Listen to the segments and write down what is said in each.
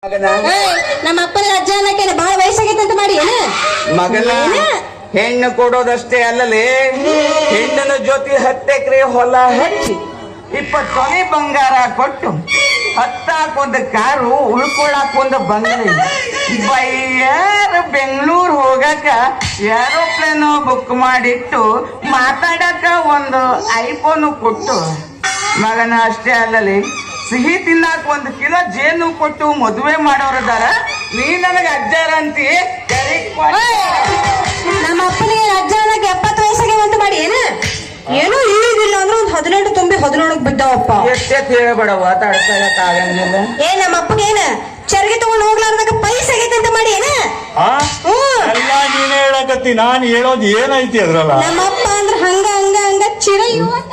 ನಮ್ಮ ಅಪ್ಪನ ಅಜ್ಜ ಅನ್ನಕ್ಕೆ ಬಹಳ ವಯಸ್ಸಾಗೈತೆ ಅಂತ ಮಾಡಿ ಮಗನ ಹೆಣ್ಣು ಕೊಡೋದಷ್ಟೇ ಅಲ್ಲಲೇ ಹೆಣ್ಣಿನ ಜೊತೆ 10 ಎಕರೆ ಹೊಲ ಹಚ್ಚಿ 20 ತೊಲೆ ಬಂಗಾರ ಕೊಟ್ಟು ಹತ್ತಾಕೊಂದು ಕಾರು ಉಳ್ಕೊಳಕೊಂದು ಬಂಗಲೆ ಬೈಯಾರು ಬೆಂಗಳೂರು ಹೋಗಕ ಏರೋಪ್ಲೇನ್ ಬುಕ್ ಮಾಡಿಟ್ಟು ಮಾತಾಡಕ ಒಂದು ಐಫೋನ್ ಕೊಟ್ಟು ಮಗನ ಅಷ್ಟೇ ಅಲ್ಲಲಿ ಸಿಹಿ ತಿನ್ನಾಕ 1 ಕಿಲೋ ಜೇನು ಕೊಟ್ಟು ಮದುವೆ ಮಾಡೋರದಾರ. ನೀ ನನಗ ಅಜ್ಜಾರ ಅಂತಿ. ನಮ್ಮ ಅಪ್ಪನಿಗೆ ಅಜ್ಜ ಅನ್ನಕ್ಕೆ 70 ವಯಸ್ಸಾಗೆ ಅಂತ ಮಾಡಿ ಏನೋ ಇಳಿದಿಲ್ಲ ಅಂದ್ರೆ ಒಂದು 18 ತುಂಬಿ 17 ಬಿದ್ದಾವಪ್ಪ. ಎಷ್ಟೇ ಹೇಳ್ಬೇಡವ ತಡ್ಕೊಳಕ್ ಆಗಂಗಿಲ್ಲ. ನಮ್ಮ ಅಪ್ಪಗೇನ ಚರ್ಗಿ ತಗೊಂಡು ಹೋಗ್ಲಾರ್ದಾಗ ಪೈಸೆ ಆಗೈತೆ ಅಂತ ಮಾಡಿ ಎಲ್ಲ ನೀನೇ ಹೇಳಕತ್ತಿ. ನಾನು ಹೇಳೋದು ಏನೈತಿ ಅದ್ರಲ್ಲ. ನಮ್ಮ ಅಪ್ಪ ಅಂದ್ರೆ ಹಂಗ ಹಂಗ ಹಂಗ ಚಿರಯು ಅಂತ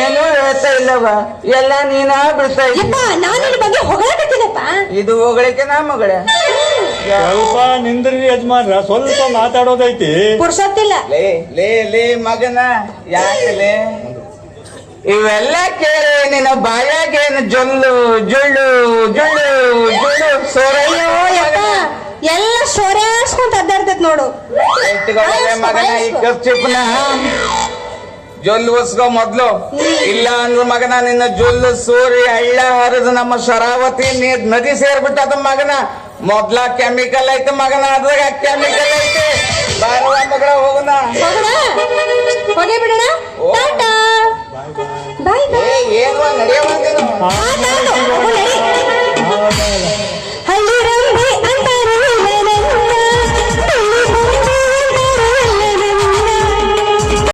ಏನು ಹೇಳ್ತಾ ಇಲ್ಲವ, ಎಲ್ಲ ನೀನ ಬಿಡ್ತಾ ಇದ್ದ. ನಾನು ನಿನ್ನ ಬಗ್ಗೆ ಹೊಗಳಕತ್ತೀನಪ್ಪ. ಇದು ಹೊಗಳಿಕೆ ನಾ ಮಗಳ. ಸ್ವಲ್ಪ ನಿಂದ್ರಿ ಯಜಮಾನ್ರ, ಸ್ವಲ್ಪ ಮಾತಾಡೋದೈತಿ. ಪುರ್ಸೊತ್ತಿಲ್ಲ. ಲೇ ಲೇ ಲೇ ಮಗನ ಯಾಕಲೇ ಇವೆಲ್ಲ ಕೇಳಿ ನಿನ್ನ ಬಾಯಾಗೇನು ಜೊಲ್ಲು ಜುಳ್ಳು ಜುಳ್ಳು ಜುಳ್ಳು ಸೋರಯ್ಯೋ ಎಲ್ಲ ಸೋರ್ಯಾಸ್ಕೊಂತ ಅಡ್ಡಾಡ್ತೈತ್ ನೋಡು. ಮಗನ ಈ ಖರ್ಚಿಪ್ನ ಜೊಲ್ಲು ಒಸ್ಕೋ ಮೊದ್ಲು. ಇಲ್ಲ ಅಂದ್ರ ಮಗನ ನಿನ್ನ ಜೊಲ್ಲು ಸೋರಿ ಹಳ್ಳ ಹರಿದು ನಮ್ಮ ಶರಾವತಿ ನದಿ ಸೇರ್ಬಿಟ್ಟದ ಮಗನ. ಮೊದ್ಲ ಕೆಮಿಕಲ್ ಐತೆ ಮಗನ, ಅದ್ರಾಗ ಕೆಮಿಕಲ್ ಐತೆ. ಬಾರುವ ಮಗಳ ಹೋಗೋಣ ಹೋಗಿ ಬಿಡೋಣ. ಏನು ನಡೆಯವ